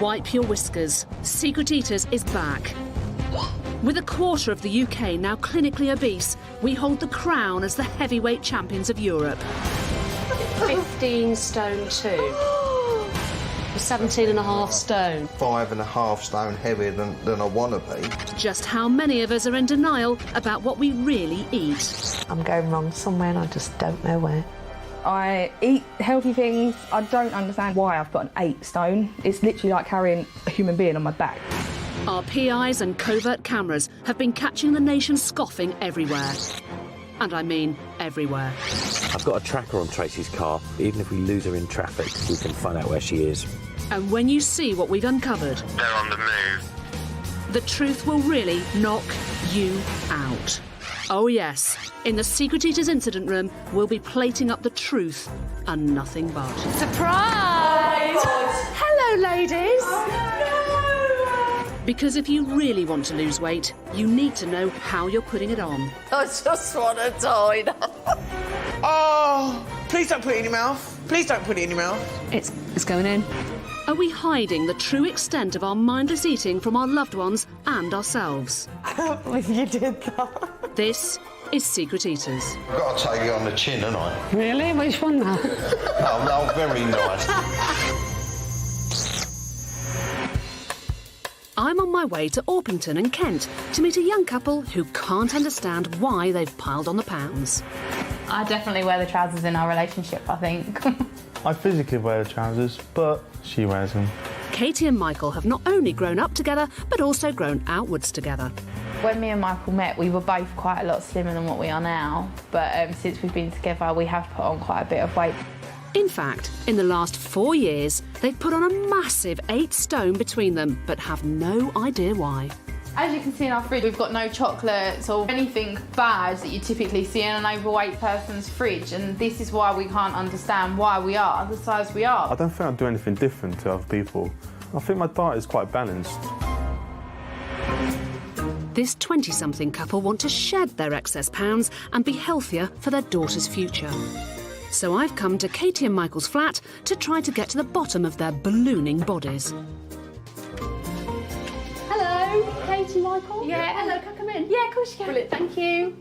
wipe your whiskers. Secret Eaters is back. With a quarter of the UK now clinically obese, we hold the crown as the heavyweight champions of Europe. 15 stone 2. 17.5 stone. 5.5 stone heavier than I want to be. Just how many of us are in denial about what we really eat? I'm going wrong somewhere and I just don't know where. I eat healthy things. I don't understand why I've got an 8 stone. It's literally like carrying a human being on my back. Our PIs and covert cameras have been catching the nation scoffing everywhere. And I mean everywhere. I've got a tracker on Tracy's car. Even if we lose her in traffic, we can find out where she is. And when you see what we've uncovered, they're on the move. The truth will really knock you out. Oh yes, in the Secret Eaters incident room, we'll be plating up the truth and nothing but. Surprise! Oh, hello, ladies. Because if you really want to lose weight, you need to know how you're putting it on. I just want to die. Oh, please don't put it in your mouth. Please don't put it in your mouth. It's going in. Are we hiding the true extent of our mindless eating from our loved ones and ourselves? I can't believe you did that. This is Secret Eaters. I've got to take it on the chin, haven't I? Really? Which one now? No, very nice. I'm on my way to Orpington in Kent to meet a young couple who can't understand why they've piled on the pounds. I definitely wear the trousers in our relationship, I think. I physically wear the trousers, but she wears them. Katie and Michael have not only grown up together, but also grown outwards together. When me and Michael met, we were both quite a lot slimmer than what we are now, but since we've been together, we have put on quite a bit of weight. In fact, in the last 4 years, they've put on a massive 8 stone between them, but have no idea why. As you can see in our fridge, we've got no chocolates or anything bad that you typically see in an overweight person's fridge, and this is why we can't understand why we are the size we are. I don't think I do anything different to other people. I think my diet is quite balanced. This 20-something couple want to shed their excess pounds and be healthier for their daughter's future. So I've come to Katie and Michael's flat to try to get to the bottom of their ballooning bodies. Hello, Katie, Michael. Yeah, hello, can I come in? Yeah, of course you can. Brilliant, thank you.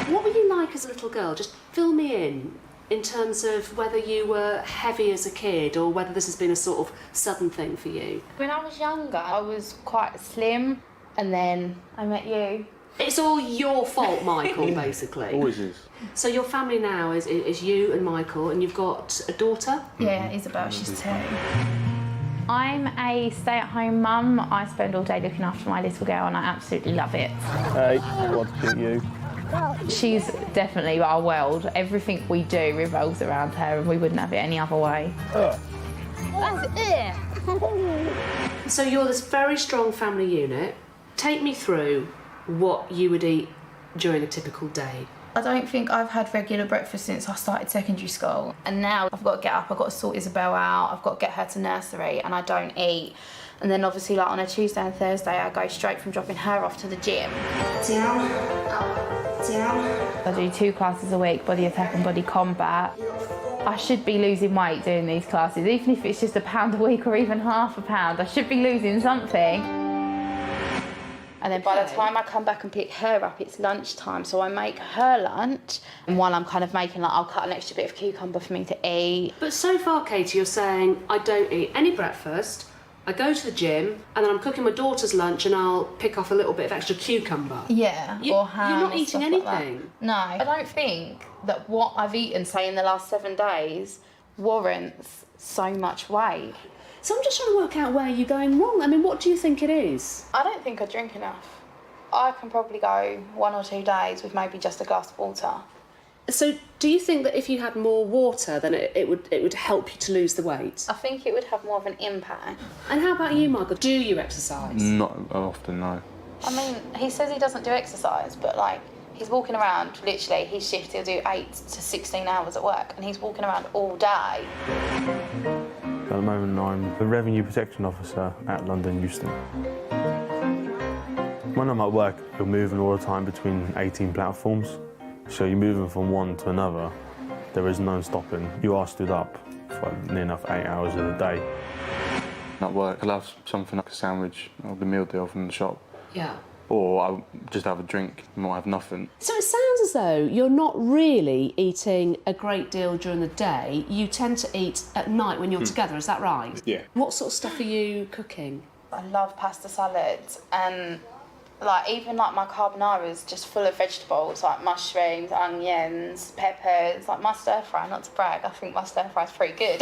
What were you like as a little girl? Just fill me in terms of whether you were heavy as a kid or whether this has been a sort of sudden thing for you. When I was younger, I was quite slim, and then I met you. It's all your fault, Michael, basically. Always is. So your family now is you and Michael, and you've got a daughter? Yeah, Isabel, she's 2. I'm a stay-at-home mum. I spend all day looking after my little girl and I absolutely love it. Hey, what about you? She's definitely our world. Everything we do revolves around her and we wouldn't have it any other way. So you're this very strong family unit. Take me through what you would eat during a typical day. I don't think I've had regular breakfast since I started secondary school. And now I've got to get up, I've got to sort Isabel out, I've got to get her to nursery, and I don't eat. And then obviously like on a Tuesday and Thursday, I go straight from dropping her off to the gym. Down, up, down. I do 2 classes a week, body attack and body combat. I should be losing weight doing these classes, even if it's just £1 a week or even half a pound. I should be losing something. And then by the time I come back and pick her up, it's lunchtime. So I make her lunch. And while I'm kind of making, like, I'll cut an extra bit of cucumber for me to eat. But so far, Katie, you're saying I don't eat any breakfast, I go to the gym, and then I'm cooking my daughter's lunch and I'll pick off a little bit of extra cucumber. Yeah, or ham. You're not or eating stuff like anything? that. No. I don't think that what I've eaten, say, in the last 7 days warrants so much weight. So I'm just trying to work out where you're going wrong. I mean, what do you think it is? I don't think I drink enough. I can probably go 1 or 2 days with maybe just a glass of water. So do you think that if you had more water, then it would help you to lose the weight? I think it would have more of an impact. And how about you, Michael? Do you exercise? Not often, no. I mean, he says he doesn't do exercise, but like, he's walking around, literally, his shift, he'll do 8 to 16 hours at work, and he's walking around all day. At the moment, I'm the Revenue Protection Officer at London Euston. When I'm at work, you're moving all the time between 18 platforms. So you're moving from one to another. There is no stopping. You are stood up for near enough 8 hours of the day. At work, I'll have something like a sandwich or the meal deal from the shop. Yeah. Or I'll just have a drink and not have nothing. So it sounds as though you're not really eating a great deal during the day. You tend to eat at night when you're together, is that right? Yeah. What sort of stuff are you cooking? I love pasta salads, and even my carbonara is just full of vegetables, like mushrooms, onions, peppers. Like my stir fry, not to brag, I think my stir fry is pretty good.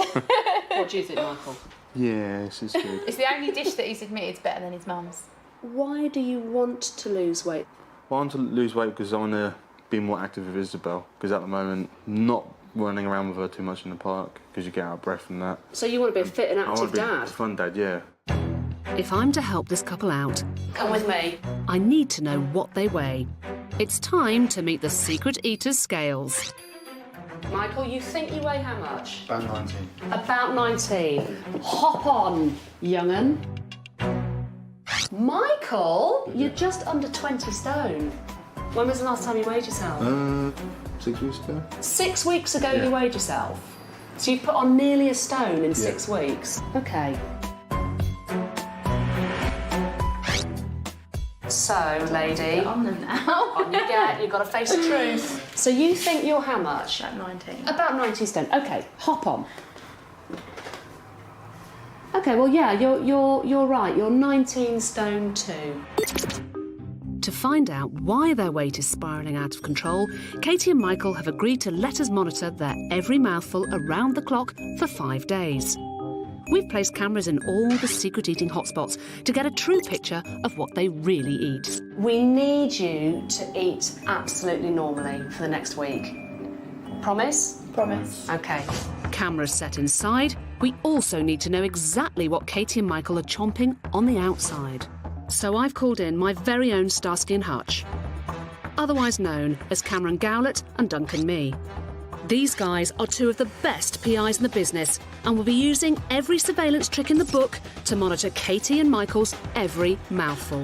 What do you think, Michael? Yes, it's good. It's the only dish that he's admitted is better than his mum's. Why do you want to lose weight? I want to lose weight because I want to be more active with Isabel, because at the moment, not running around with her too much in the park, because you get out of breath and that. So you want to be a fit and active dad? A fun dad, yeah. If I'm to help this couple out, come with me. I need to know what they weigh. It's time to meet the Secret Eater's scales. Michael, you think you weigh how much? About 19. About 19. Hop on, young'un. Michael, you're just under 20 stone. When was the last time you weighed yourself? 6 weeks ago. 6 weeks ago you weighed yourself? So you've put on nearly a stone in 6 weeks? Okay. So, lady, On them now. on you get, you've got to face the truth. So you think you're how much? About 19. About 19 stone. Okay, hop on. Okay, well, yeah, you're right. You're 19 stone too. To find out why their weight is spiralling out of control, Katie and Michael have agreed to let us monitor their every mouthful around the clock for 5 days. We've placed cameras in all the secret eating hotspots to get a true picture of what they really eat. We need you to eat absolutely normally for the next week. Promise? Promise. OK. Cameras set inside. We also need to know exactly what Katie and Michael are chomping on the outside. So I've called in my very own Starsky and Hutch, otherwise known as Cameron Gowlett and Duncan Mee. These guys are two of the best PIs in the business and will be using every surveillance trick in the book to monitor Katie and Michael's every mouthful.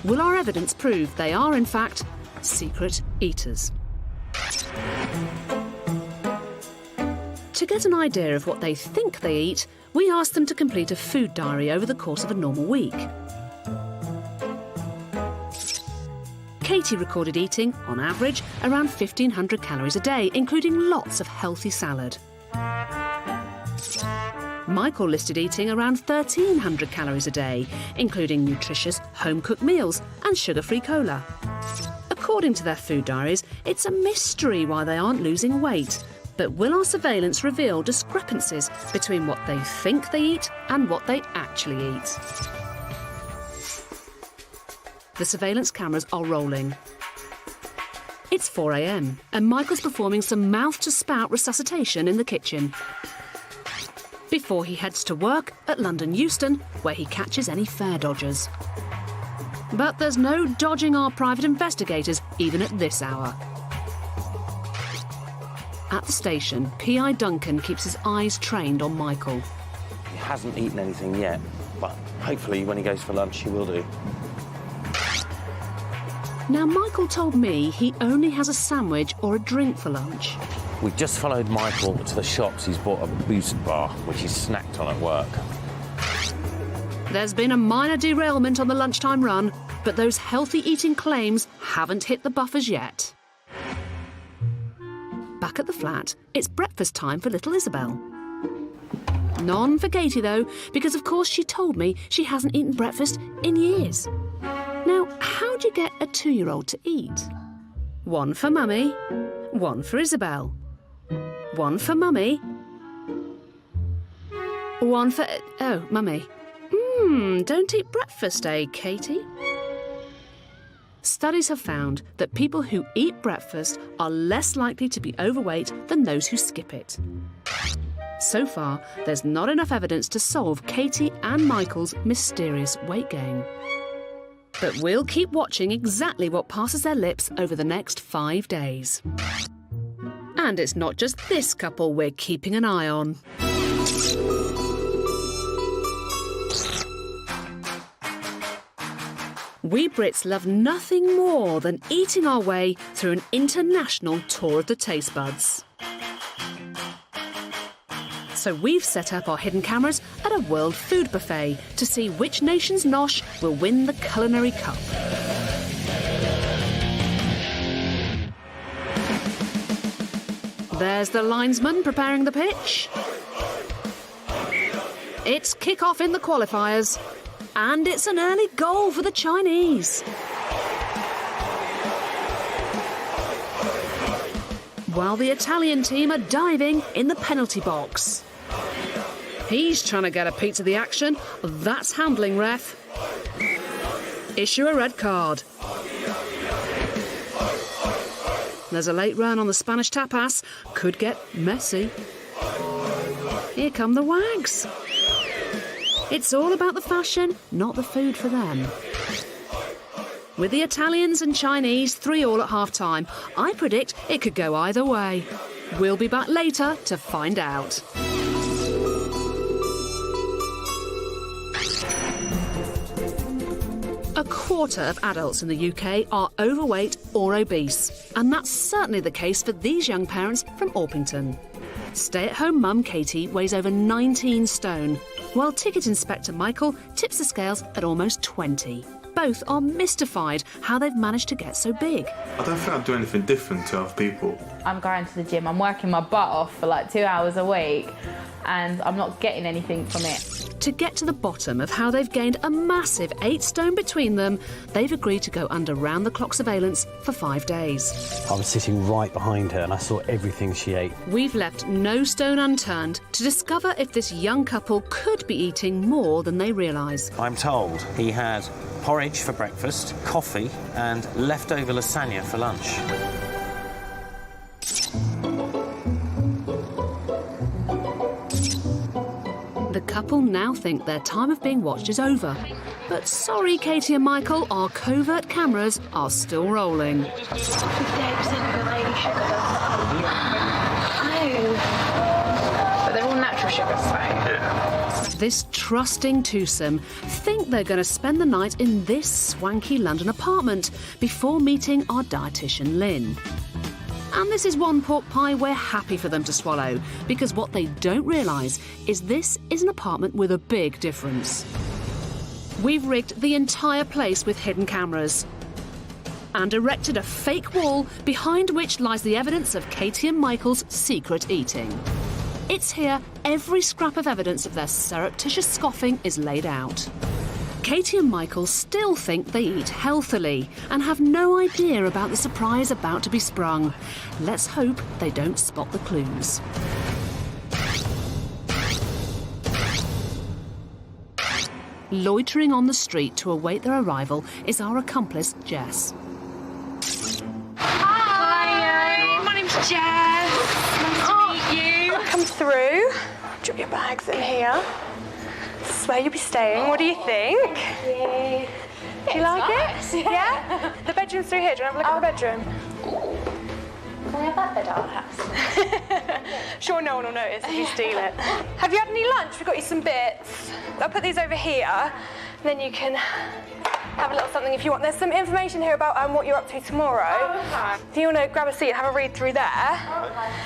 Will our evidence prove they are, in fact, secret eaters? To get an idea of what they think they eat, we asked them to complete a food diary over the course of a normal week. Katie recorded eating, on average, around 1,500 calories a day, including lots of healthy salad. Michael listed eating around 1,300 calories a day, including nutritious home-cooked meals and sugar-free cola. According to their food diaries, it's a mystery why they aren't losing weight. But will our surveillance reveal discrepancies between what they think they eat and what they actually eat? The surveillance cameras are rolling. It's 4 a.m. and Michael's performing some mouth-to-spout resuscitation in the kitchen before he heads to work at London Euston, where he catches any fare dodgers. But there's no dodging our private investigators, even at this hour. At the station, PI Duncan keeps his eyes trained on Michael. He hasn't eaten anything yet, but hopefully when he goes for lunch he will do. Now, Michael told me he only has a sandwich or a drink for lunch. We've just followed Michael to the shops. He's bought a Boost bar, which he's snacked on at work. There's been a minor derailment on the lunchtime run, but those healthy eating claims haven't hit the buffers yet. Back at the flat, it's breakfast time for little Isabel. None for Katie, though, because of course she told me she hasn't eaten breakfast in years. Now, how do you get a 2-year-old to eat? One for Mummy, one for Isabel. One for Mummy. One for... oh, Mummy. Don't eat breakfast, eh, Katie? Studies have found that people who eat breakfast are less likely to be overweight than those who skip it. So far, there's not enough evidence to solve Katie and Michael's mysterious weight gain. But we'll keep watching exactly what passes their lips over the next 5 days. And it's not just this couple we're keeping an eye on. We Brits love nothing more than eating our way through an international tour of the taste buds. So we've set up our hidden cameras at a world food buffet to see which nation's nosh will win the culinary cup. There's the linesman preparing the pitch. It's kick-off in the qualifiers. And it's an early goal for the Chinese. While the Italian team are diving in the penalty box. He's trying to get a peek to the action. That's handling, ref. Issue a red card. There's a late run on the Spanish tapas. Could get messy. Here come the wags. It's all about the fashion, not the food for them. With the Italians and Chinese 3-3 at half-time, I predict it could go either way. We'll be back later to find out. A quarter of adults in the UK are overweight or obese, and that's certainly the case for these young parents from Orpington. Stay-at-home mum Katie weighs over 19 stone, while ticket inspector Michael tips the scales at almost 20. Both are mystified how they've managed to get so big. I don't think I'd do anything different to other people. I'm going to the gym, I'm working my butt off for like 2 hours a week, and I'm not getting anything from it. To get to the bottom of how they've gained a massive 8 stone between them, they've agreed to go under round-the-clock surveillance for 5 days. I was sitting right behind her and I saw everything she ate. We've left no stone unturned to discover if this young couple could be eating more than they realise. I'm told he had porridge for breakfast, coffee and leftover lasagna for lunch. The couple now think their time of being watched is over. But sorry, Katie and Michael, our covert cameras are still rolling. 58% related sugar. But they're all natural sugars, so... This trusting twosome think they're going to spend the night in this swanky London apartment before meeting our dietitian Lynn. And this is one pork pie we're happy for them to swallow, because what they don't realise is this is an apartment with a big difference. We've rigged the entire place with hidden cameras and erected a fake wall behind which lies the evidence of Katie and Michael's secret eating. It's here every scrap of evidence of their surreptitious scoffing is laid out. Katie and Michael still think they eat healthily and have no idea about the surprise about to be sprung. Let's hope they don't spot the clues. Loitering on the street to await their arrival is our accomplice, Jess. Hi, my name's Jess. Nice to meet you. Come through. Drop your bags in here. This is where you'll be staying. What do you think? Do you like it? Yeah? The bedroom's through here. Do you want to have a look at the bedroom? Can we have that bed at our house? Sure, no one will notice if you steal it. Have you had any lunch? We've got you some bits. I'll put these over here, and then you can have a little something if you want. There's some information here about what you're up to tomorrow. If you want to grab a seat and have a read through there.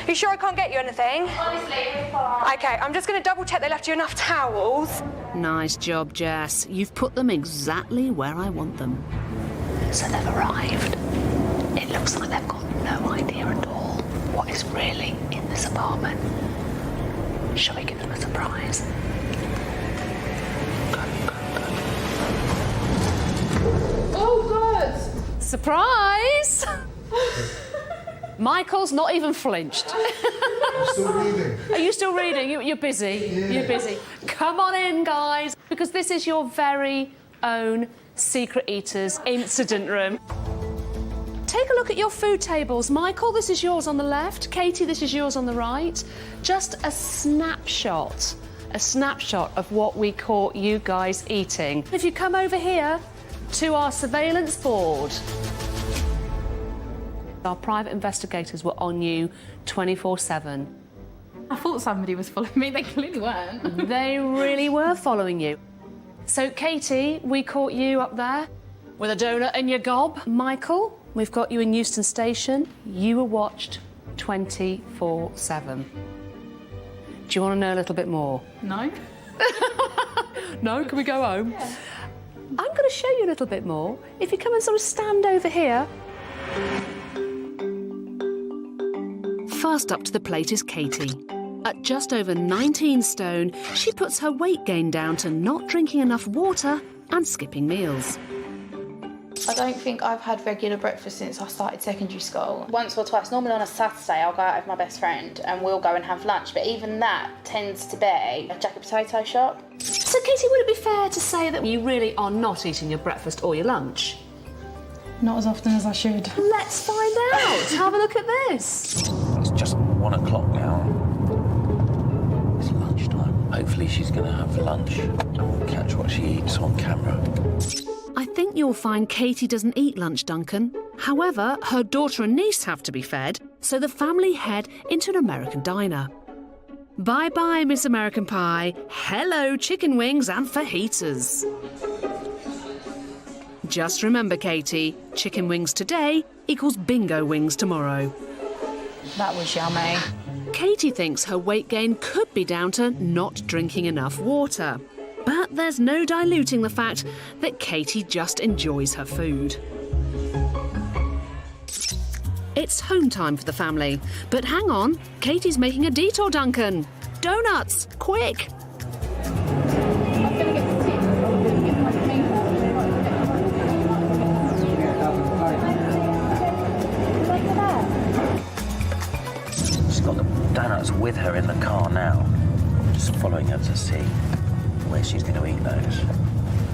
You sure I can't get you anything? Honestly, we're fine. Okay, I'm just going to double check they left you enough towels. Nice job, Jess. You've put them exactly where I want them. So they've arrived. It looks like they've got no idea at all what is really in this apartment. Shall we give them a surprise? Oh, good! Surprise! Michael's not even flinched. I'm still reading. Are you still reading? You're busy. Yeah. You're busy. Come on in, guys, because this is your very own Secret Eaters incident room. Take a look at your food tables. Michael, this is yours on the left. Katie, this is yours on the right. Just a snapshot of what we caught you guys eating. If you come over here to our surveillance board, our private investigators were on you 24/7. I thought somebody was following me. They clearly weren't. They really were following you. So, Katie, we caught you up there with a donut in your gob. Michael, we've got you in Euston Station. You were watched 24/7. Do you want to know a little bit more? No. No? Can we go home? Yeah. I'm going to show you a little bit more. If you come and sort of stand over here. First up to the plate is Katie. At just over 19 stone, she puts her weight gain down to not drinking enough water and skipping meals. I don't think I've had regular breakfast since I started secondary school. Once or twice, normally on a Saturday, I'll go out with my best friend and we'll go and have lunch, but even that tends to be a jacket potato shop. So, Katie, would it be fair to say that you really are not eating your breakfast or your lunch? Not as often as I should. Let's find out. Have a look at this. It's just 1 o'clock now. It's lunchtime. Hopefully she's going to have lunch and we'll catch what she eats on camera. I think you'll find Katie doesn't eat lunch, Duncan. However, her daughter and niece have to be fed, so the family head into an American diner. Bye-bye, Miss American Pie. Hello, chicken wings and fajitas. Just remember, Katie, chicken wings today equals bingo wings tomorrow. That was yummy. Katie thinks her weight gain could be down to not drinking enough water. But there's no diluting the fact that Katie just enjoys her food. It's home time for the family. But hang on, Katie's making a detour, Duncan. Donuts, quick! She's got the donuts with her in the car now. I'm just following her to see where she's going to eat those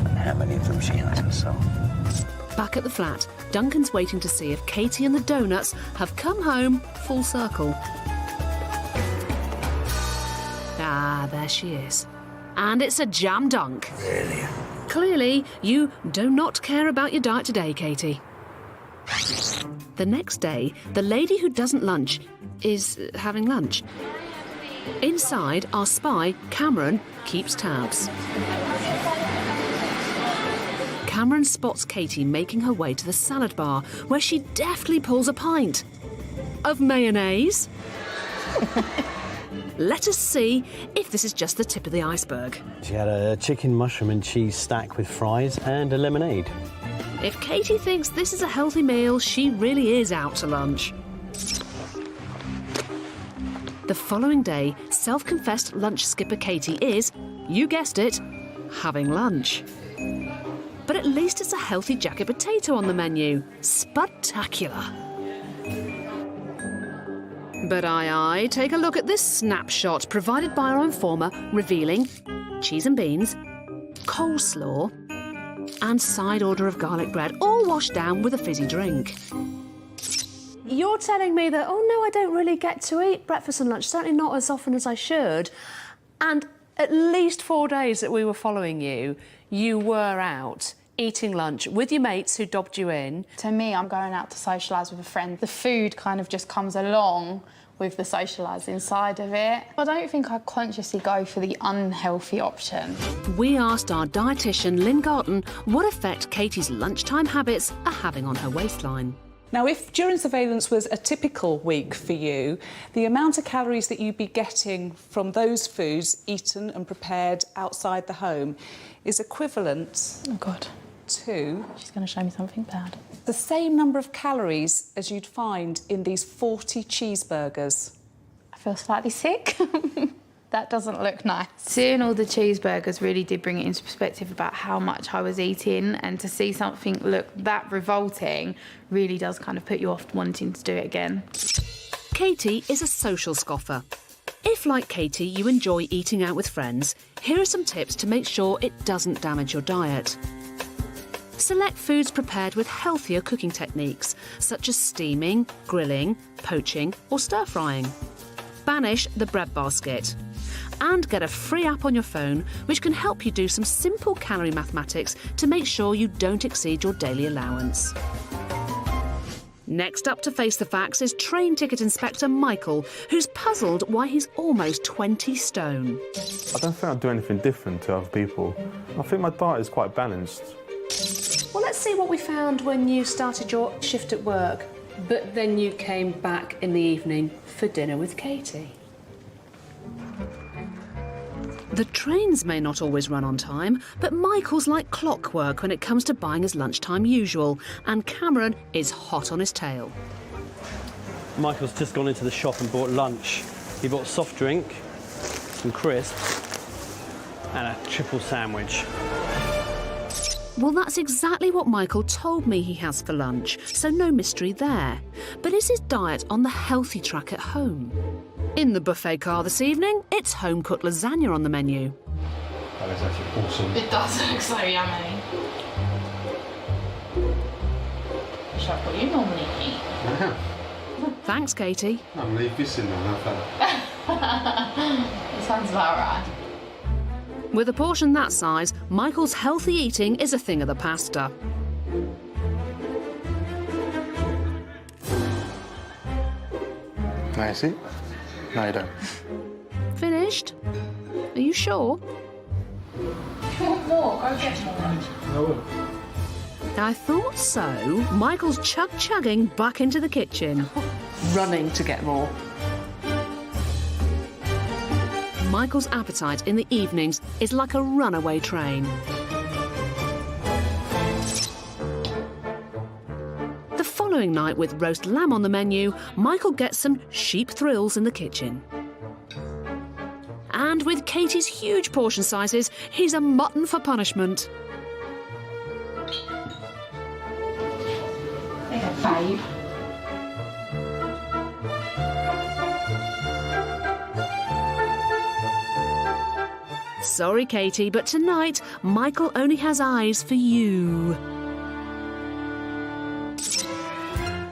and how many of them she has herself. Back at the flat, Duncan's waiting to see if Katie and the donuts have come home full circle. Ah, there she is. And it's a jam dunk. Really? Clearly, you do not care about your diet today, Katie. The next day, the lady who doesn't lunch is having lunch. Inside, our spy, Cameron, keeps tabs. Cameron spots Katie making her way to the salad bar, where she deftly pulls a pint of mayonnaise. Let us see if this is just the tip of the iceberg. She had a chicken, mushroom and cheese stack with fries and a lemonade. If Katie thinks this is a healthy meal, she really is out to lunch. The following day, self-confessed lunch skipper Katie is, you guessed it, having lunch. But at least it's a healthy jacket potato on the menu. Spectacular. But aye, take a look at this snapshot provided by our informer, revealing cheese and beans, coleslaw, and side order of garlic bread, all washed down with a fizzy drink. You're telling me that, oh no, I don't really get to eat breakfast and lunch, certainly not as often as I should. And at least 4 days that we were following you, you were out eating lunch with your mates who dobbed you in. To me, I'm going out to socialise with a friend. The food kind of just comes along with the socialising side of it. I don't think I consciously go for the unhealthy option. We asked our dietitian, Lynn Garton, what effect Katie's lunchtime habits are having on her waistline. Now, if during surveillance was a typical week for you, the amount of calories that you'd be getting from those foods eaten and prepared outside the home is equivalent Oh, God. to... She's going to show me something bad. The same number of calories as you'd find in these 40 cheeseburgers. I feel slightly sick. That doesn't look nice. Seeing all the cheeseburgers really did bring it into perspective about how much I was eating, and to see something look that revolting really does kind of put you off wanting to do it again. Katie is a social scoffer. If, like Katie, you enjoy eating out with friends, here are some tips to make sure it doesn't damage your diet. Select foods prepared with healthier cooking techniques, such as steaming, grilling, poaching or stir-frying. Banish the bread basket. And get a free app on your phone which can help you do some simple calorie mathematics to make sure you don't exceed your daily allowance. Next up to face the facts is train ticket inspector Michael, who's puzzled why he's almost 20 stone. I don't think I do anything different to other people. I think my diet is quite balanced. Well, let's see what we found when you started your shift at work, but then you came back in the evening for dinner with Katie. The trains may not always run on time, but Michael's like clockwork when it comes to buying his lunchtime usual, and Cameron is hot on his tail. Michael's just gone into the shop and bought lunch. He bought soft drink, some crisps, and a triple sandwich. Well, that's exactly what Michael told me he has for lunch, so no mystery there. But is his diet on the healthy track at home? In the buffet car this evening, it's home-cooked lasagna on the menu. That is actually awesome. It does look so yummy. Which I what you normally eat. Yeah. Thanks, Katie. I'm leave this in there, have That sounds about right. With a portion that size, Michael's healthy eating is a thing of the pasta. Now you see? No, you don't. Finished? Are you sure? If you want more, go get more. I thought so. Michael's chug-chugging back into the kitchen. Running to get more. Michael's appetite in the evenings is like a runaway train. The following night, with roast lamb on the menu, Michael gets some sheep thrills in the kitchen. And with Katie's huge portion sizes, he's a mutton for punishment. Babe. Sorry, Katie, but tonight, Michael only has eyes for you.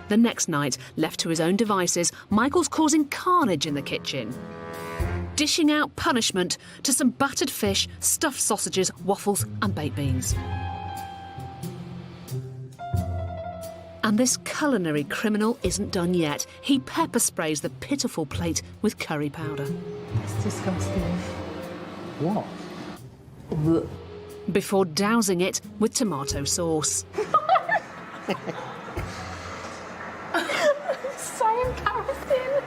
The next night, left to his own devices, Michael's causing carnage in the kitchen, dishing out punishment to some battered fish, stuffed sausages, waffles and baked beans. And this culinary criminal isn't done yet. He pepper sprays the pitiful plate with curry powder. It's disgusting. What? Before dousing it with tomato sauce. So embarrassing.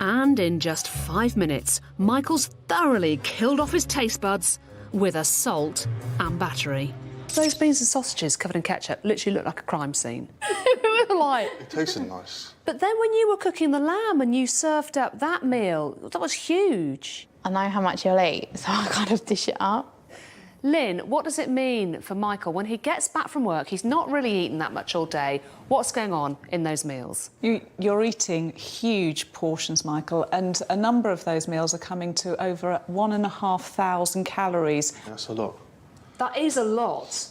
And in just 5 minutes, Michael's thoroughly killed off his taste buds with a salt and battery. Those beans and sausages covered in ketchup literally look like a crime scene. It tasted nice. But then when you were cooking the lamb and you served up that meal, that was huge. I know how much you'll eat, so I kind of dish it up. Lynn, what does it mean for Michael when he gets back from work? He's not really eaten that much all day. What's going on in those meals? You're eating huge portions, Michael, and a number of those meals are coming to over 1,500 calories. That's a lot. That is a lot.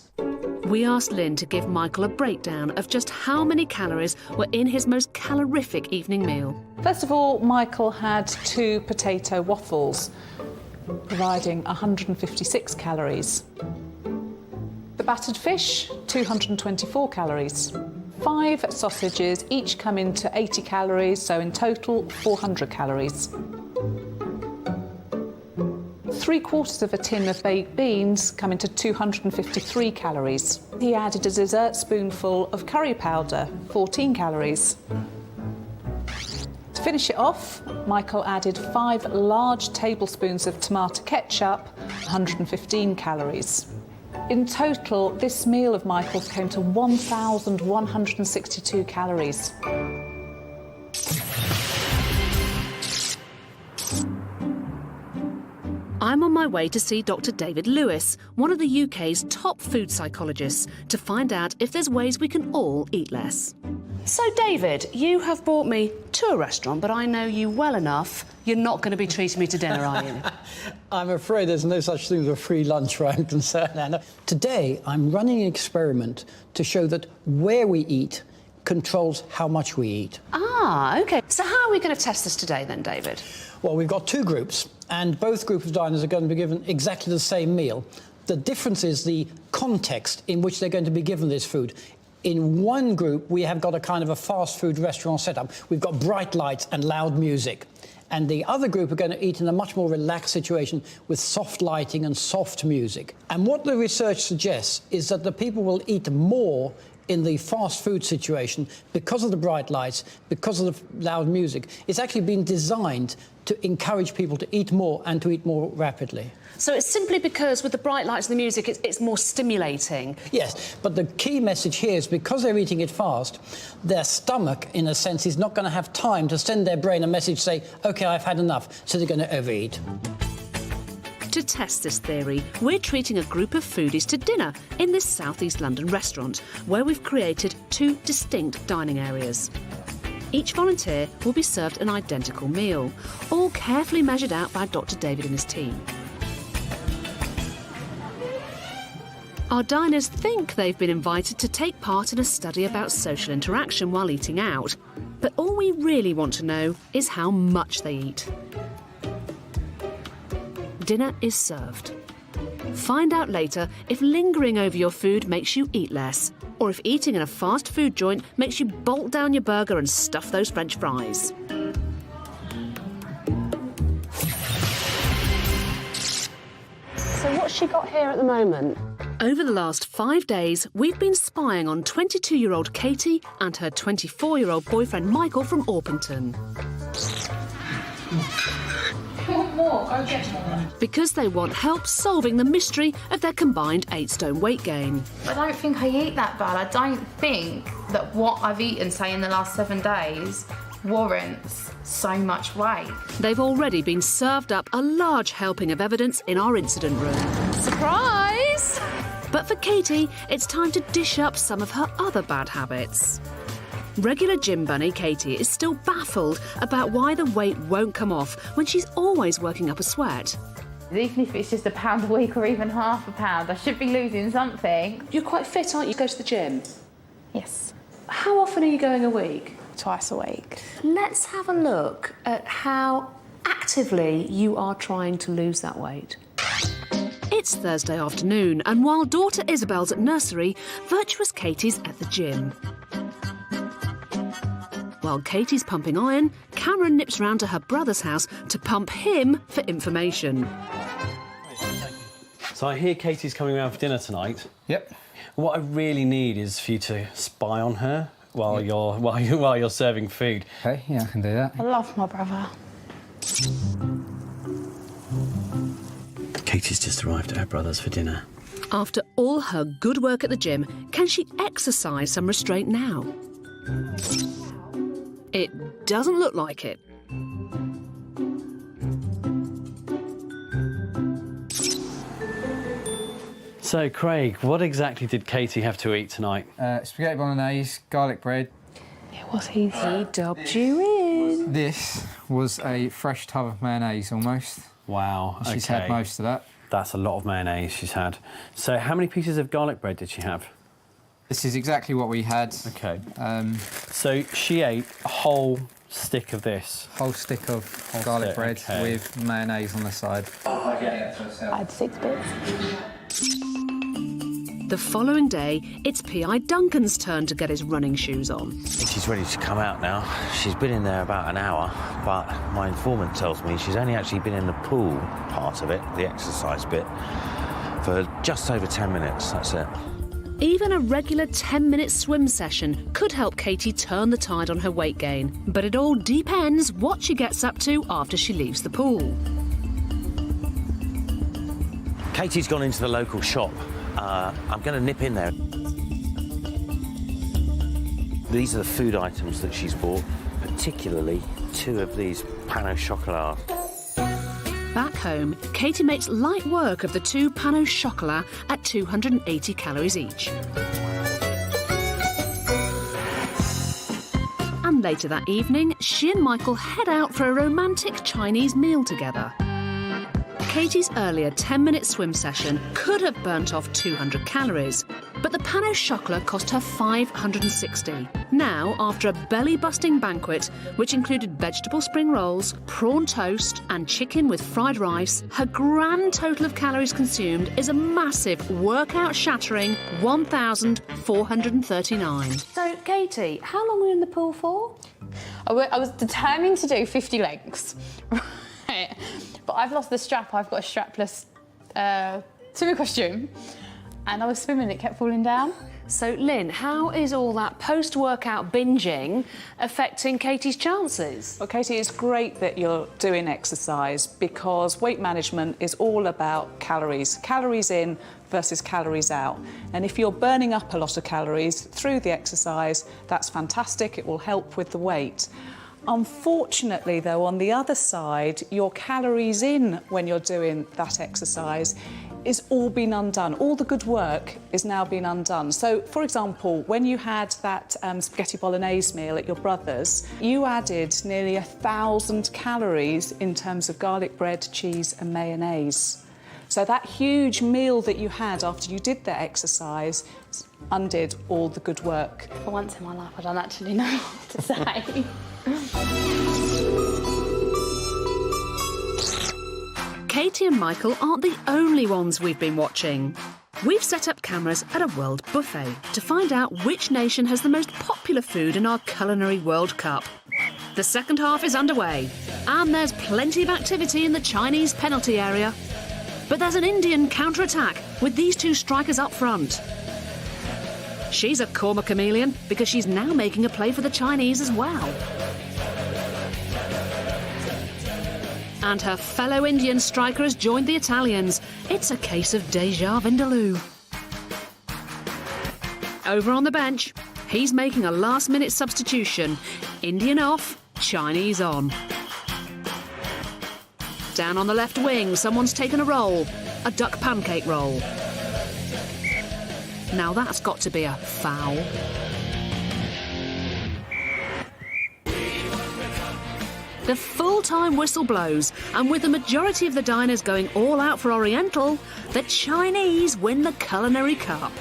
We asked Lynn to give Michael a breakdown of just how many calories were in his most calorific evening meal. First of all, Michael had 2 potato waffles, providing 156 calories. The battered fish, 224 calories. 5 sausages, each come into 80 calories, so in total 400 calories. 3/4 of a tin of baked beans come into 253 calories. He added a dessert spoonful of curry powder, 14 calories. To finish it off, Michael added 5 large tablespoons of tomato ketchup, 115 calories. In total, this meal of Michael's came to 1,162 calories. I'm on my way to see Dr. David Lewis, one of the UK's top food psychologists, to find out if there's ways we can all eat less. So, David, you have brought me to a restaurant, but I know you well enough. You're not going to be treating me to dinner, are you? I'm afraid there's no such thing as a free lunch where I'm concerned, Anna. Today, I'm running an experiment to show that where we eat controls how much we eat. Ah, OK. So how are we going to test this today, then, David? Well, we've got 2 groups, and both groups of diners are going to be given exactly the same meal. The difference is the context in which they're going to be given this food. In one group, we have got a kind of a fast food restaurant setup. We've got bright lights and loud music. And the other group are going to eat in a much more relaxed situation with soft lighting and soft music. And what the research suggests is that the people will eat more in the fast food situation, because of the bright lights, because of the loud music, it's actually been designed to encourage people to eat more and to eat more rapidly. So it's simply because with the bright lights and the music, it's more stimulating. Yes, but the key message here is because they're eating it fast, their stomach, in a sense, is not going to have time to send their brain a message, say, OK, I've had enough, so they're going to overeat. To test this theory, we're treating a group of foodies to dinner in this South East London restaurant, where we've created 2 distinct dining areas. Each volunteer will be served an identical meal, all carefully measured out by Dr. David and his team. Our diners think they've been invited to take part in a study about social interaction while eating out. But all we really want to know is how much they eat. Dinner is served. Find out later if lingering over your food makes you eat less, or if eating in a fast food joint makes you bolt down your burger and stuff those French fries. So what's she got here at the moment? Over the last 5 days, we've been spying on 22-year-old Katie and her 24-year-old boyfriend Michael from Orpington. More, go get more. Because they want help solving the mystery of their combined 8-stone weight gain. I don't think I eat that bad. I don't think that what I've eaten, say, in the last 7 days warrants so much weight. They've already been served up a large helping of evidence in our incident room. Surprise! But for Katie, it's time to dish up some of her other bad habits. Regular gym bunny Katie is still baffled about why the weight won't come off when she's always working up a sweat. Even if it's just a pound a week or even half a pound, I should be losing something. You're quite fit, aren't you? You go to the gym? Yes. How often are you going a week? Twice a week. Let's have a look at how actively you are trying to lose that weight. It's Thursday afternoon, and while daughter Isabel's at nursery, virtuous Katie's at the gym. While Katie's pumping iron, Cameron nips round to her brother's house to pump him for information. So I hear Katie's coming around for dinner tonight. Yep. What I really need is for you to spy on her while you're serving food. Okay, yeah, I can do that. I love my brother. Katie's just arrived at her brother's for dinner. After all her good work at the gym, can she exercise some restraint now? It doesn't look like it. So, Craig, what exactly did Katie have to eat tonight? Spaghetti bolognese, garlic bread. It was easy. He dubbed you in. This was a fresh tub of mayonnaise, almost. Wow, okay. She's had most of that. That's a lot of mayonnaise she's had. So how many pieces of garlic bread did she have? This is exactly what we had. OK. So she ate a whole stick of this? Whole stick of garlic bread with mayonnaise on the side. I had 6 bits. The following day, it's P.I. Duncan's turn to get his running shoes on. She's ready to come out now. She's been in there about an hour, but my informant tells me she's only actually been in the pool part of it, the exercise bit, for just over 10 minutes, that's it. Even a regular 10-minute swim session could help Katie turn the tide on her weight gain. But it all depends what she gets up to after she leaves the pool. Katie's gone into the local shop. I'm going to nip in there. These are the food items that she's bought, particularly 2 of these pain au chocolat. Back home, Katie makes light work of the 2 pain au chocolat at 280 calories each. And later that evening, she and Michael head out for a romantic Chinese meal together. Katie's earlier 10-minute swim session could have burnt off 200 calories, but the pain au chocolat cost her 560. Now, after a belly-busting banquet, which included vegetable spring rolls, prawn toast and chicken with fried rice, her grand total of calories consumed is a massive, workout-shattering 1,439. So, Katie, how long were you in the pool for? I was determined to do 50 legs. Right. But I've lost the strap. I've got a strapless swimming costume. and I was swimming, it kept falling down. So, Lynn, how is all that post-workout binging affecting Katie's chances? Well, Katie, it's great that you're doing exercise because weight management is all about calories. Calories in versus calories out. And if you're burning up a lot of calories through the exercise, that's fantastic. It will help with the weight. Unfortunately, though, on the other side, your calories in when you're doing that exercise is all been undone. All the good work is now been undone. So, for example, when you had that spaghetti bolognese meal at your brother's, you added nearly 1,000 calories in terms of garlic bread, cheese and mayonnaise. So that huge meal that you had after you did that exercise undid all the good work. For once in my life, I don't actually know what to say. Katie and Michael aren't the only ones we've been watching. We've set up cameras at a world buffet to find out which nation has the most popular food in our Culinary World Cup. The second half is underway, and there's plenty of activity in the Chinese penalty area. But there's an Indian counter-attack with these two strikers up front. She's a korma chameleon because she's now making a play for the Chinese as well. And her fellow Indian striker has joined the Italians. It's a case of déjà vindaloo. Over on the bench, he's making a last-minute substitution. Indian off, Chinese on. Down on the left wing, someone's taken a roll, a duck pancake roll. Now that's got to be a foul. The full-time whistle blows, and with the majority of the diners going all out for Oriental, the Chinese win the Culinary Cup.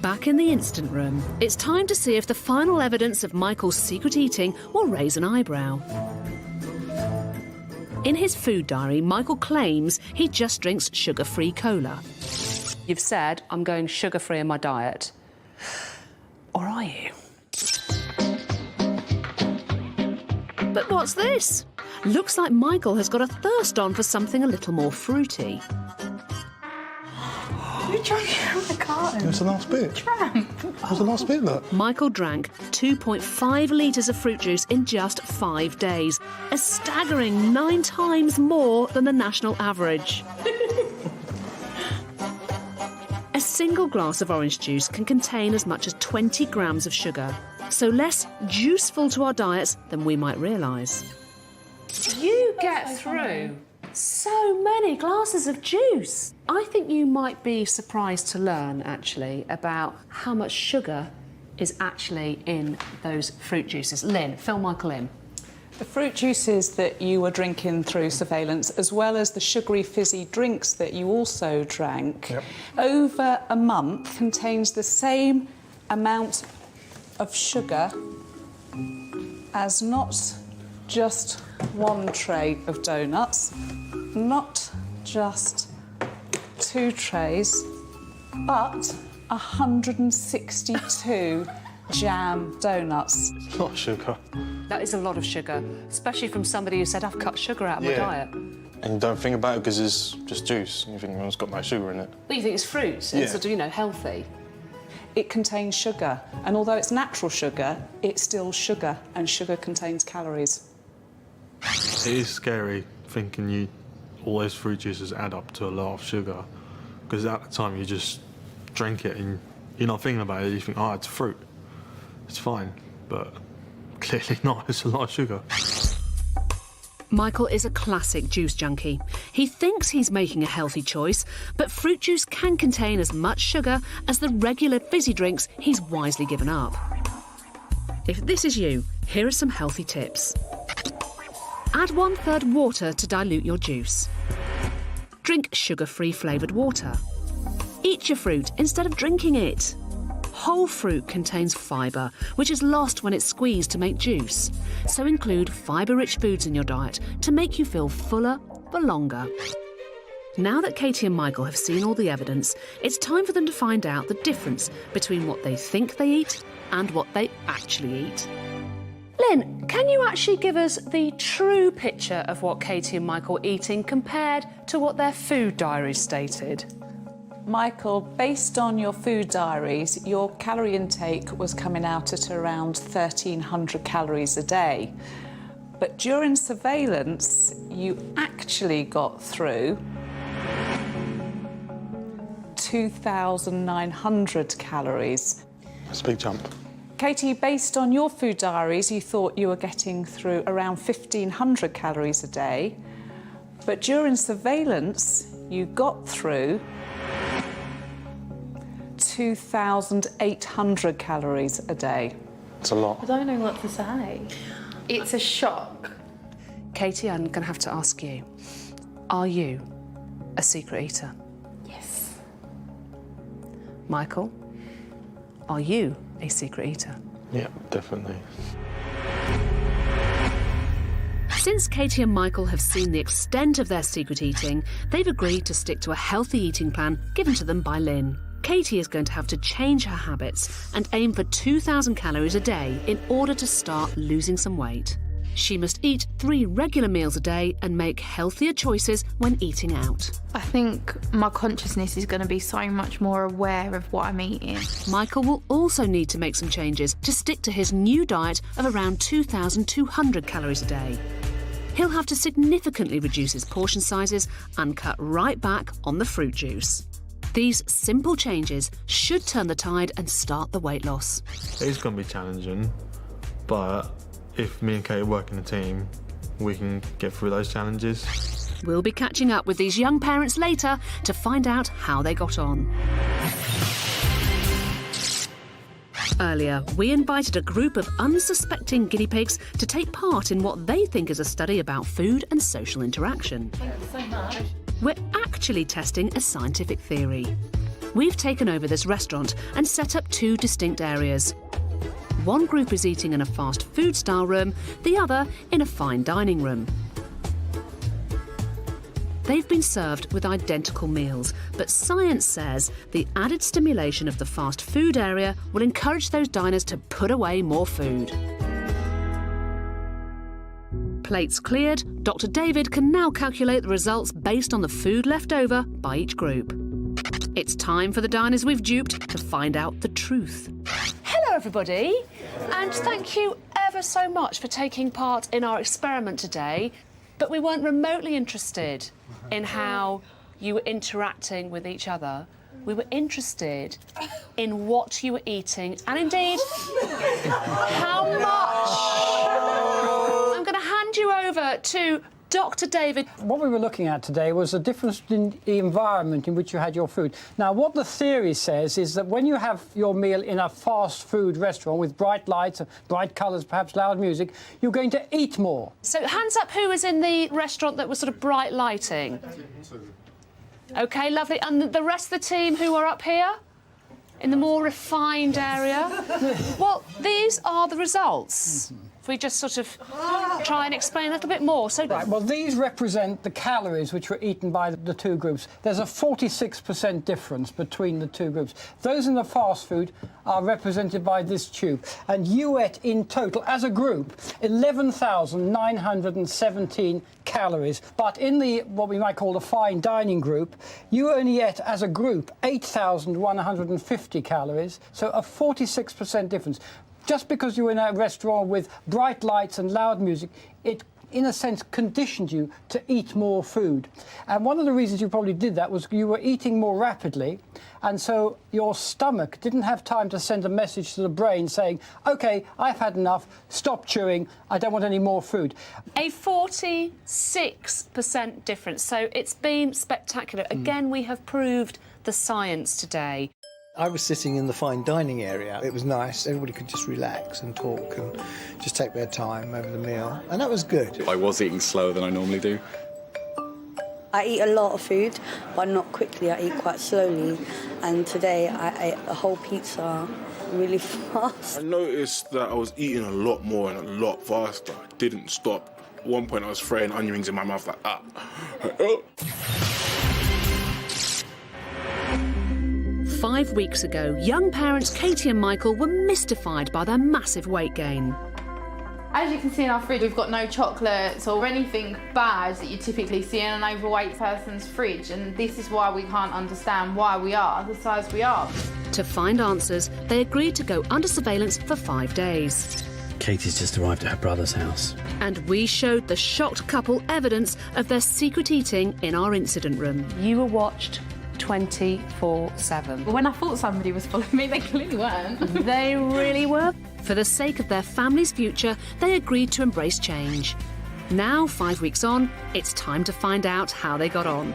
Back in the instant room, it's time to see if the final evidence of Michael's secret eating will raise an eyebrow. In his food diary, Michael claims he just drinks sugar-free cola. You've said, I'm going sugar-free in my diet. Or are you? But what's this? Looks like Michael has got a thirst on for something a little more fruity. You drank it out of the carton. It's the last bit. Tramp. What's the last bit, look? Michael drank 2.5 litres of fruit juice in just 5 days, a staggering 9 times more than the national average. A single glass of orange juice can contain as much as 20 grams of sugar, so less juiceful to our diets than we might realise. You get through so many glasses of juice. I think you might be surprised to learn, actually, about how much sugar is actually in those fruit juices. Lynn, fill Michael in. The fruit juices that you were drinking through surveillance, as well as the sugary fizzy drinks that you also drank, over a month contains the same amount of sugar as not just one tray of donuts, not just 2 trays, but 162 jam donuts. It's not sugar. That is a lot of sugar, especially from somebody who said, I've cut sugar out of my diet. And you don't think about it because it's just juice. And you think, well, it's got no sugar in it. But you think it's fruit, so it's sort of, you know, healthy. It contains sugar, and although it's natural sugar, it's still sugar, and sugar contains calories. It is scary thinking all those fruit juices add up to a lot of sugar, because at the time you just drink it and you're not thinking about it. You think, oh, it's fruit, it's fine, but clearly not. It's a lot of sugar. Michael is a classic juice junkie. He thinks he's making a healthy choice, but fruit juice can contain as much sugar as the regular fizzy drinks he's wisely given up. If this is you, here are some healthy tips. Add 1/3 water to dilute your juice. Drink sugar-free flavoured water. Eat your fruit instead of drinking it. Whole fruit contains fibre, which is lost when it's squeezed to make juice. So include fibre-rich foods in your diet to make you feel fuller for longer. Now that Katie and Michael have seen all the evidence, it's time for them to find out the difference between what they think they eat and what they actually eat. Lynn, can you actually give us the true picture of what Katie and Michael are eating compared to what their food diaries stated? Michael, based on your food diaries, your calorie intake was coming out at around 1,300 calories a day. But during surveillance, you actually got through 2,900 calories. That's a big jump. Katie, based on your food diaries, you thought you were getting through around 1,500 calories a day. But during surveillance, you got through 2,800 calories a day. It's a lot. I don't know what to say. It's a shock. Katie, I'm going to have to ask you, are you a secret eater? Yes. Michael, are you a secret eater? Yeah, definitely. Since Katie and Michael have seen the extent of their secret eating, they've agreed to stick to a healthy eating plan given to them by Lynn. Katie is going to have to change her habits and aim for 2,000 calories a day in order to start losing some weight. She must eat 3 regular meals a day and make healthier choices when eating out. I think my consciousness is going to be so much more aware of what I'm eating. Michael will also need to make some changes to stick to his new diet of around 2,200 calories a day. He'll have to significantly reduce his portion sizes and cut right back on the fruit juice. These simple changes should turn the tide and start the weight loss. It's going to be challenging, but if me and Kate work in a team, we can get through those challenges. We'll be catching up with these young parents later to find out how they got on. Earlier, we invited a group of unsuspecting guinea pigs to take part in what they think is a study about food and social interaction. Thank you so much. We're actually testing a scientific theory. We've taken over this restaurant and set up 2 distinct areas. One group is eating in a fast food style room, the other in a fine dining room. They've been served with identical meals, but science says the added stimulation of the fast food area will encourage those diners to put away more food. Plates cleared, Dr. David can now calculate the results based on the food left over by each group. It's time for the diners we've duped to find out the truth. Hello, everybody, and thank you ever so much for taking part in our experiment today. But we weren't remotely interested in how you were interacting with each other. We were interested in what you were eating and indeed how much. I'm going to hand you over to Dr. David. What we were looking at today was the difference in the environment in which you had your food. Now, what the theory says is that when you have your meal in a fast food restaurant with bright lights, bright colours, perhaps loud music, you're going to eat more. So hands up who was in the restaurant that was sort of bright lighting. OK, lovely. And the rest of the team who are up here? In the more refined area? Well, these are the results. If we just sort of try and explain a little bit more. So, right, well, these represent the calories which were eaten by the 2 groups. There's a 46% difference between the 2 groups. Those in the fast food are represented by this tube. And you ate in total, as a group, 11,917 calories. But in the, what we might call the fine dining group, you only ate, as a group, 8,150 calories. So a 46% difference. Just because you're in a restaurant with bright lights and loud music, it, in a sense, conditioned you to eat more food. And one of the reasons you probably did that was you were eating more rapidly, and so your stomach didn't have time to send a message to the brain saying, OK, I've had enough, stop chewing, I don't want any more food. A 46% difference. So it's been spectacular. Again, we have proved the science today. I was sitting in the fine dining area. It was nice. Everybody could just relax and talk and just take their time over the meal. And that was good. I was eating slower than I normally do. I eat a lot of food, but not quickly. I eat quite slowly. And today I ate a whole pizza really fast. I noticed that I was eating a lot more and a lot faster. I didn't stop. At one point I was throwing onion rings in my mouth like that. 5 weeks ago, young parents Katie and Michael were mystified by their massive weight gain. As you can see in our fridge, we've got no chocolates or anything bad that you typically see in an overweight person's fridge, and this is why we can't understand why we are the size we are. To find answers, they agreed to go under surveillance for 5 days. Katie's just arrived at her brother's house. And we showed the shocked couple evidence of their secret eating in our incident room. You were watched 24/7. When I thought somebody was following me, they clearly weren't. They really were. For the sake of their family's future, they agreed to embrace change. Now, 5 weeks on, it's time to find out how they got on.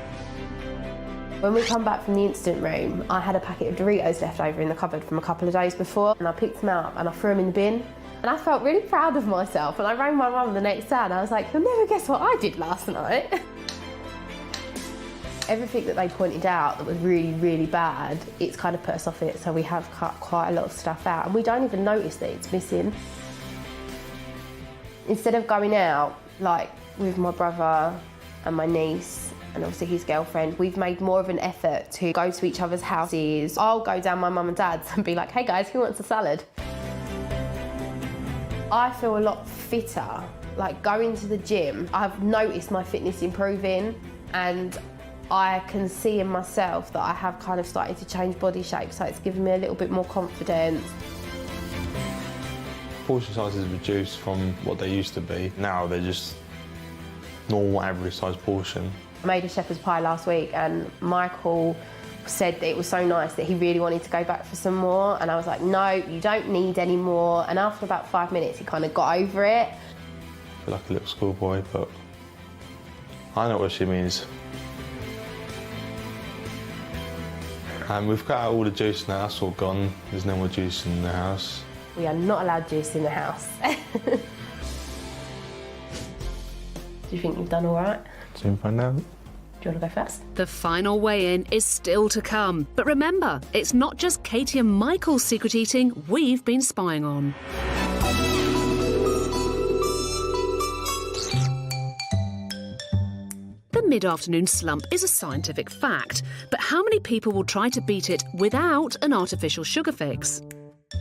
When we come back from the incident room, I had a packet of Doritos left over in the cupboard from a couple of days before, and I picked them up and I threw them in the bin. And I felt really proud of myself, and I rang my mum the next day and I was like, you'll never guess what I did last night. Everything that they pointed out that was really, really bad, it's kind of put us off it, so we have cut quite a lot of stuff out, and we don't even notice that it's missing. Instead of going out, like with my brother and my niece, and obviously his girlfriend, we've made more of an effort to go to each other's houses. I'll go down my mum and dad's and be like, hey guys, who wants a salad? I feel a lot fitter. Like going to the gym, I've noticed my fitness improving, and I can see in myself that I have kind of started to change body shape, so it's given me a little bit more confidence. Portion sizes reduced from what they used to be. Now they're just normal average size portion. I made a shepherd's pie last week, and Michael said that it was so nice that he really wanted to go back for some more, and I was like, no, you don't need any more. And after about 5 minutes, he kind of got over it. I feel like a little schoolboy, but I know what she means. And we've cut out all the juice now, it's all gone. There's no more juice in the house. We are not allowed juice in the house. Do you think you've done all right? Soon find out. Do you want to go first? The final weigh-in is still to come. But remember, it's not just Katie and Michael's secret eating we've been spying on. The mid-afternoon slump is a scientific fact, but how many people will try to beat it without an artificial sugar fix?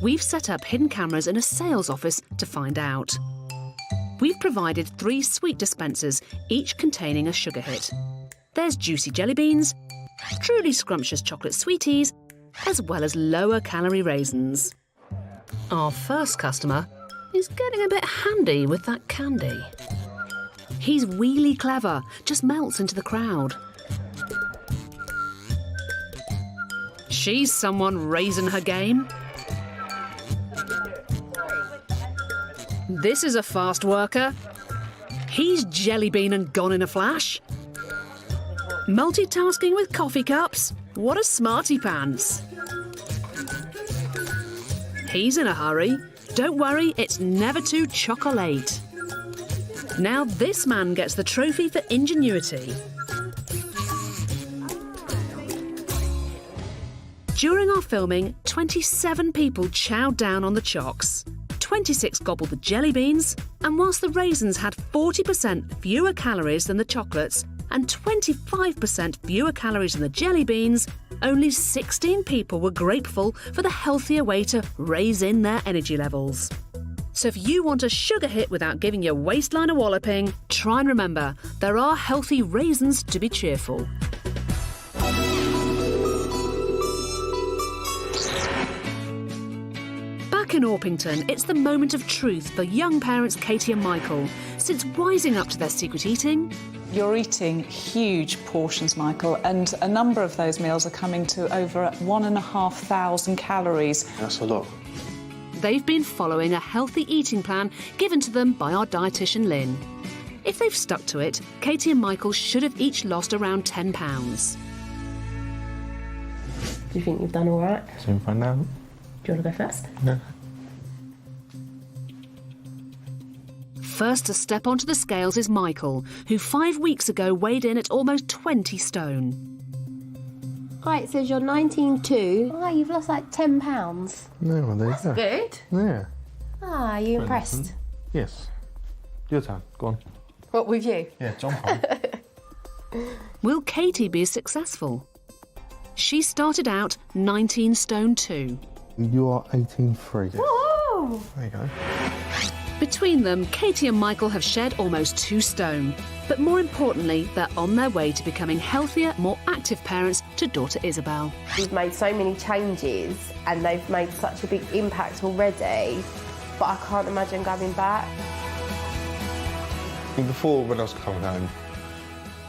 We've set up hidden cameras in a sales office to find out. We've provided 3 sweet dispensers, each containing a sugar hit. There's juicy jelly beans, truly scrumptious chocolate sweeties, as well as lower calorie raisins. Our first customer is getting a bit handy with that candy. He's really clever, just melts into the crowd. She's someone raising her game. This is a fast worker. He's jelly bean and gone in a flash. Multitasking with coffee cups. What a smarty pants. He's in a hurry. Don't worry, it's never too chocolate. Now this man gets the trophy for ingenuity. During our filming, 27 people chowed down on the chocks. 26 gobbled the jelly beans, and whilst the raisins had 40% fewer calories than the chocolates and 25% fewer calories than the jelly beans, only 16 people were grateful for the healthier way to raise in their energy levels. So if you want a sugar hit without giving your waistline a walloping, try and remember, there are healthy raisins to be cheerful. Back in Orpington, it's the moment of truth for young parents Katie and Michael. Since wising up to their secret eating, you're eating huge portions, Michael, and a number of those meals are coming to over 1,500 calories. That's a lot. They've been following a healthy eating plan given to them by our dietitian Lynn. If they've stuck to it, Katie and Michael should have each lost around 10 pounds. Do you think you've done all right? Soon find out. Do you want to go first? No. First to step onto the scales is Michael, who 5 weeks ago weighed in at almost 20 stone. Right, it says you're 19.2. Oh, you've lost like 10 pounds. No, well, there you go. Good. Yeah. Ah, are you impressed? Yes. Your turn. Go on. What, with you? Yeah, jump on. Will Katie be successful? She started out 19 stone 2. You are 18.3. Whoa! There you go. Between them, Katie and Michael have shed almost 2 stone. But more importantly, they're on their way to becoming healthier, more active parents to daughter Isabel. We've made so many changes and they've made such a big impact already, but I can't imagine going back. Before, when I was coming home,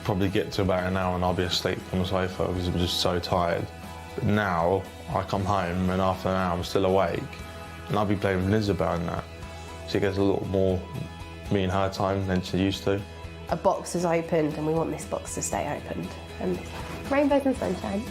probably get to about an hour and I'll be asleep on the sofa because I'm just so tired. But now, I come home and after an hour I'm still awake and I'll be playing with Isabel and that. She gets a lot more me and her time than she used to. A box has opened and we want this box to stay open. And rainbows and sunshine.